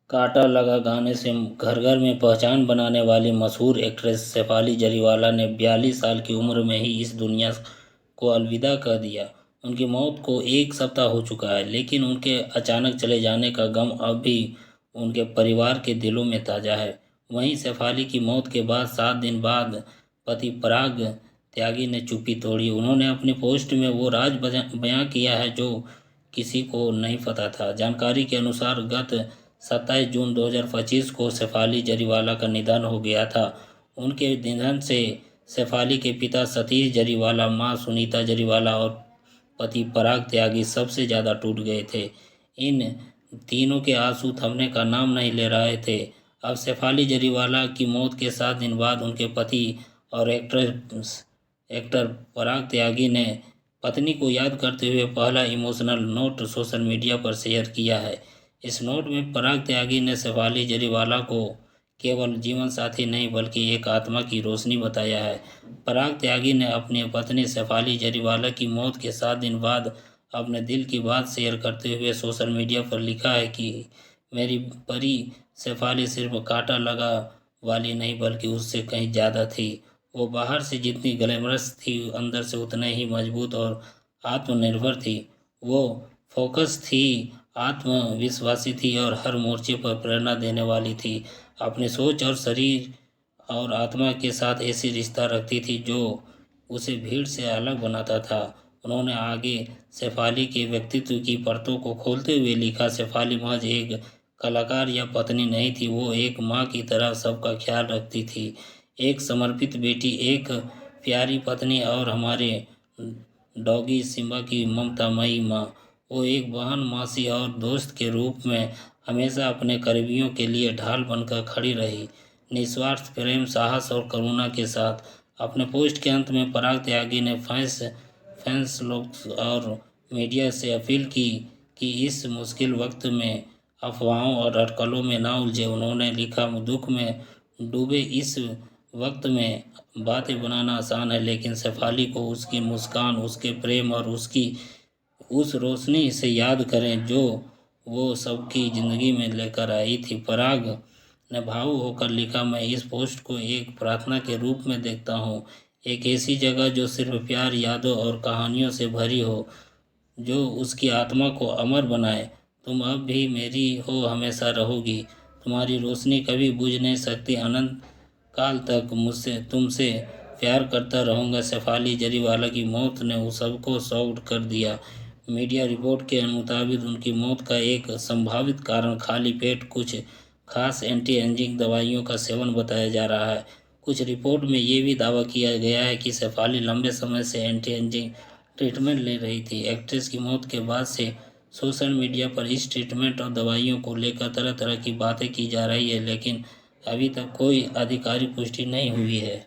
कांटा लगा गाने से घर घर में पहचान बनाने वाली मशहूर एक्ट्रेस शेफाली जरीवाला ने 42 साल की उम्र में ही इस दुनिया को अलविदा कह दिया। उनकी मौत को एक सप्ताह हो चुका है, लेकिन उनके अचानक चले जाने का गम अब भी उनके परिवार के दिलों में ताज़ा है। वहीं शेफाली की मौत के बाद 7 दिन बाद पति पराग त्यागी ने चुप्पी तोड़ी। उन्होंने अपनी पोस्ट में वो राज बयां किया है जो किसी को नहीं पता था। जानकारी के अनुसार गत 27 जून 2025 को शेफाली जरीवाला का निधन हो गया था। उनके निधन से शेफाली के पिता सतीश जरीवाला, मां सुनीता जरीवाला और पति पराग त्यागी सबसे ज़्यादा टूट गए थे। इन तीनों के आंसू थमने का नाम नहीं ले रहे थे। अब शेफाली जरीवाला की मौत के 7 दिन बाद उनके पति और एक्टर पराग त्यागी ने पत्नी को याद करते हुए पहला इमोशनल नोट सोशल मीडिया पर शेयर किया है। इस नोट में पराग त्यागी ने शेफाली जरीवाला को केवल जीवन साथी नहीं बल्कि एक आत्मा की रोशनी बताया है। पराग त्यागी ने अपनी पत्नी शेफाली जरीवाला की मौत के 7 दिन बाद अपने दिल की बात शेयर करते हुए सोशल मीडिया पर लिखा है कि मेरी परी शेफाली सिर्फ कांटा लगा वाली नहीं बल्कि उससे कहीं ज़्यादा थी। वो बाहर से जितनी ग्लैमरस थी, अंदर से उतने ही मजबूत और आत्मनिर्भर थी। वो फोकस थी, आत्मविश्वासी थी और हर मोर्चे पर प्रेरणा देने वाली थी। अपनी सोच और शरीर और आत्मा के साथ ऐसी रिश्ता रखती थी जो उसे भीड़ से अलग बनाता था। उन्होंने आगे शेफाली के व्यक्तित्व की परतों को खोलते हुए लिखा, शेफाली महज एक कलाकार या पत्नी नहीं थी, वो एक माँ की तरह सबका ख्याल रखती थी। एक समर्पित बेटी, एक प्यारी पत्नी और हमारे डॉगी सिम्बा की ममतामयी माँ। वो एक बहन, मासी और दोस्त के रूप में हमेशा अपने करीबियों के लिए ढाल बनकर खड़ी रही, निस्वार्थ प्रेम, साहस और करुणा के साथ। अपने पोस्ट के अंत में पराग त्यागी ने फैंस लोग और मीडिया से अपील की कि इस मुश्किल वक्त में अफवाहों और अटकलों में ना उलझे। उन्होंने लिखा, दुख में डूबे इस वक्त में बातें बनाना आसान है, लेकिन शेफाली को उसकी मुस्कान, उसके प्रेम और उसकी उस रोशनी से याद करें जो वो सबकी ज़िंदगी में लेकर आई थी। पराग ने भावुक होकर लिखा, मैं इस पोस्ट को एक प्रार्थना के रूप में देखता हूँ, एक ऐसी जगह जो सिर्फ प्यार, यादों और कहानियों से भरी हो, जो उसकी आत्मा को अमर बनाए। तुम अब भी मेरी हो, हमेशा रहोगी। तुम्हारी रोशनी कभी बुझ नहीं सकती। अनंत काल तक तुमसे प्यार करता रहूँगा। शेफाली जरीवाला की मौत ने उस सबको शॉक्ड कर दिया। मीडिया रिपोर्ट के मुताबिक उनकी मौत का एक संभावित कारण खाली पेट कुछ खास एंटी एजिंग दवाइयों का सेवन बताया जा रहा है। कुछ रिपोर्ट में ये भी दावा किया गया है कि शेफाली लंबे समय से एंटी एजिंग ट्रीटमेंट ले रही थी। एक्ट्रेस की मौत के बाद से सोशल मीडिया पर इस ट्रीटमेंट और दवाइयों को लेकर तरह तरह की बातें की जा रही है, लेकिन अभी तक कोई आधिकारिक पुष्टि नहीं हुई है।